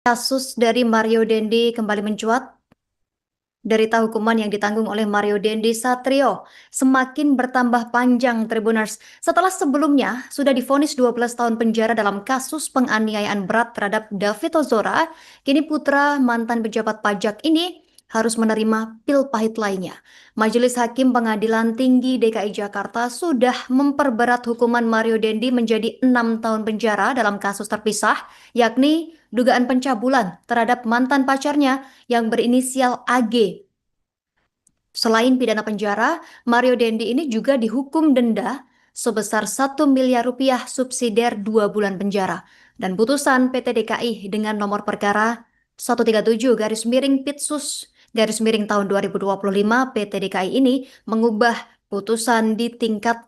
Kasus dari Mario Dendi kembali mencuat. Derita hukuman yang ditanggung oleh Mario Dendi Satrio semakin bertambah panjang, Tribuners. Setelah sebelumnya sudah divonis 12 tahun penjara dalam kasus penganiayaan berat terhadap David Ozora, kini putra mantan pejabat pajak ini harus menerima pil pahit lainnya. Majelis Hakim Pengadilan Tinggi DKI Jakarta sudah memperberat hukuman Mario Dendi menjadi 6 tahun penjara dalam kasus terpisah, yakni dugaan pencabulan terhadap mantan pacarnya yang berinisial AG. Selain pidana penjara, Mario Dendi ini juga dihukum denda sebesar 1 miliar rupiah subsidiar 2 bulan penjara. Dan putusan PT DKI dengan nomor perkara 137 garis miring Pitsus garis miring tahun 2025 PT DKI ini mengubah putusan di tingkat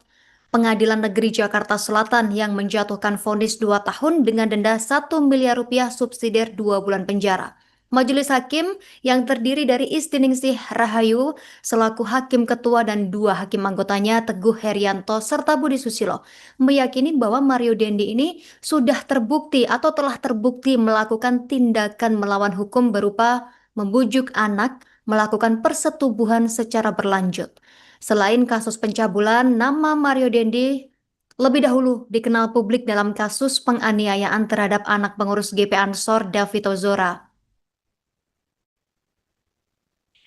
Pengadilan Negeri Jakarta Selatan yang menjatuhkan vonis 2 tahun dengan denda 1 miliar rupiah subsidiar 2 bulan penjara. Majelis Hakim yang terdiri dari Istiningsih Rahayu selaku Hakim Ketua dan 2 hakim anggotanya Teguh Herianto serta Budi Susilo meyakini bahwa Mario Dendi ini sudah terbukti atau telah terbukti melakukan tindakan melawan hukum berupa membujuk anak melakukan persetubuhan secara berlanjut. Selain kasus pencabulan, nama Mario Dendi lebih dahulu dikenal publik dalam kasus penganiayaan terhadap anak pengurus GP Ansor David Ozora.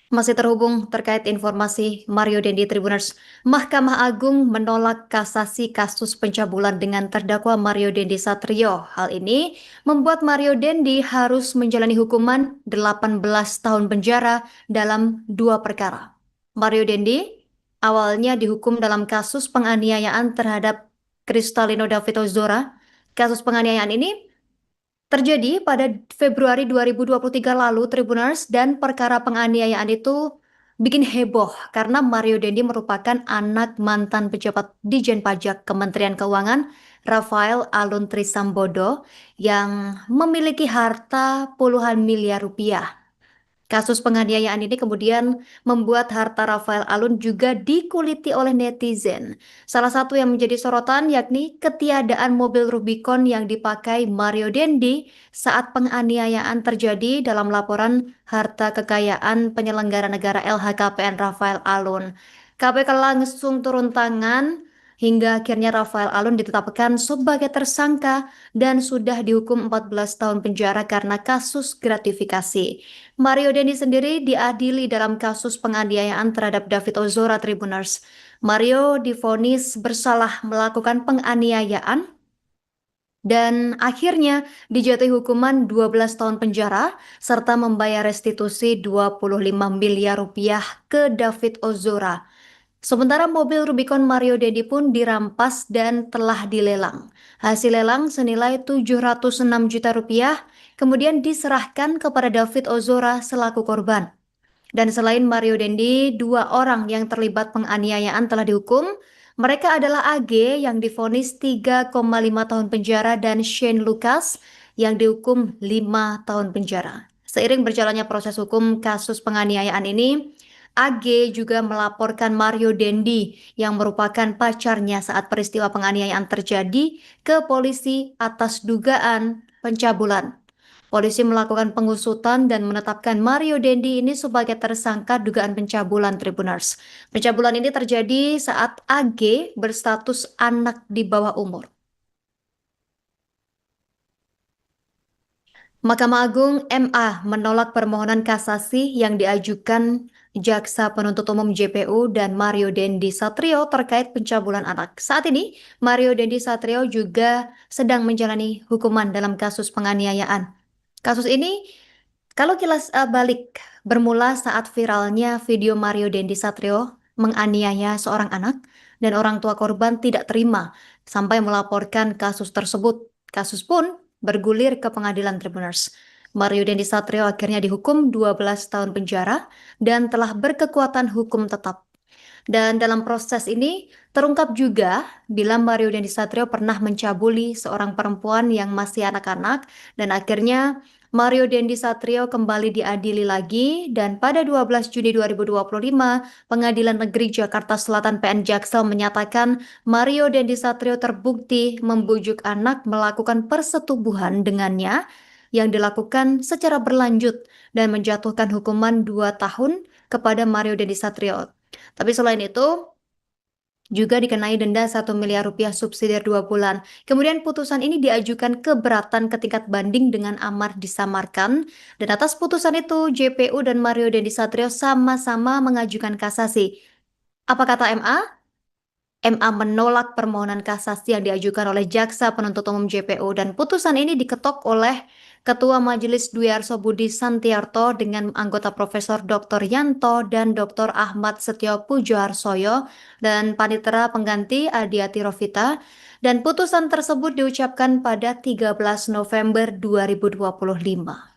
Masih terhubung terkait informasi Mario Dendi Tribuners. Mahkamah Agung menolak kasasi kasus pencabulan dengan terdakwa Mario Dendi Satrio. Hal ini membuat Mario Dendi harus menjalani hukuman 18 tahun penjara dalam 2 perkara. Mario Dendi awalnya dihukum dalam kasus penganiayaan terhadap Kristalino David Ozora. Kasus penganiayaan ini terjadi pada Februari 2023 lalu, Tribuners, dan perkara penganiayaan itu bikin heboh karena Mario Dendi merupakan anak mantan pejabat Dijen Pajak Kementerian Keuangan, Rafael Alun Trisambodo, yang memiliki harta puluhan miliar rupiah. Kasus penganiayaan ini kemudian membuat harta Rafael Alun juga dikuliti oleh netizen. Salah satu yang menjadi sorotan yakni ketiadaan mobil Rubicon yang dipakai Mario Dendi saat penganiayaan terjadi dalam laporan harta kekayaan penyelenggara negara LHKPN Rafael Alun. KPK langsung turun tangan hingga akhirnya Rafael Alun ditetapkan sebagai tersangka dan sudah dihukum 14 tahun penjara karena kasus gratifikasi. Mario Dendi sendiri diadili dalam kasus penganiayaan terhadap David Ozora, Tribuners. Mario divonis bersalah melakukan penganiayaan dan akhirnya dijatuhi hukuman 12 tahun penjara serta membayar restitusi 25 miliar rupiah ke David Ozora. Sementara mobil Rubicon Mario Dendi pun dirampas dan telah dilelang. Hasil lelang senilai 706 juta rupiah kemudian diserahkan kepada David Ozora selaku korban. Dan selain Mario Dendi, 2 orang yang terlibat penganiayaan telah dihukum. Mereka adalah AG yang divonis 3,5 tahun penjara dan Shane Lucas yang dihukum 5 tahun penjara. Seiring berjalannya proses hukum kasus penganiayaan ini, AG juga melaporkan Mario Dendi yang merupakan pacarnya saat peristiwa penganiayaan terjadi ke polisi atas dugaan pencabulan. Polisi melakukan pengusutan dan menetapkan Mario Dendi ini sebagai tersangka dugaan pencabulan, Tribuners. Pencabulan ini terjadi saat AG berstatus anak di bawah umur. Mahkamah Agung MA menolak permohonan kasasi yang diajukan Jaksa Penuntut Umum JPU dan Mario Dendi Satrio terkait pencabulan anak. Saat ini, Mario Dendi Satrio juga sedang menjalani hukuman dalam kasus penganiayaan. Kasus ini kalau kilas balik bermula saat viralnya video Mario Dendi Satrio menganiaya seorang anak dan orang tua korban tidak terima sampai melaporkan kasus tersebut. Kasus pun bergulir ke pengadilan, Tribuners. Mario Dendi Satrio akhirnya dihukum 12 tahun penjara dan telah berkekuatan hukum tetap. Dan dalam proses ini terungkap juga bila Mario Dendi Satrio pernah mencabuli seorang perempuan yang masih anak-anak dan akhirnya Mario Dendi Satrio kembali diadili lagi dan pada 12 Juni 2025 Pengadilan Negeri Jakarta Selatan PN Jaksel menyatakan Mario Dendi Satrio terbukti membujuk anak melakukan persetubuhan dengannya yang dilakukan secara berlanjut dan menjatuhkan hukuman 2 tahun kepada Mario Dandisatrio. Tapi selain itu, juga dikenai denda 1 miliar rupiah subsidi 2 bulan. Kemudian putusan ini diajukan keberatan ke tingkat banding dengan amar disamarkan. Dan atas putusan itu, JPU dan Mario Dandisatrio sama-sama mengajukan kasasi. Apa kata MA? MA menolak permohonan kasasi yang diajukan oleh Jaksa Penuntut Umum JPU dan putusan ini diketok oleh Ketua Majelis Dwi Arso Budi Santiarto dengan anggota Profesor Dr. Yanto dan Dr. Ahmad Setio Pujoharsoyo dan panitera pengganti Adiati Rofita, dan putusan tersebut diucapkan pada 13 November 2025.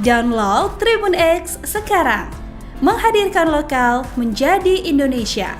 Download Tribun X sekarang, menghadirkan lokal menjadi Indonesia.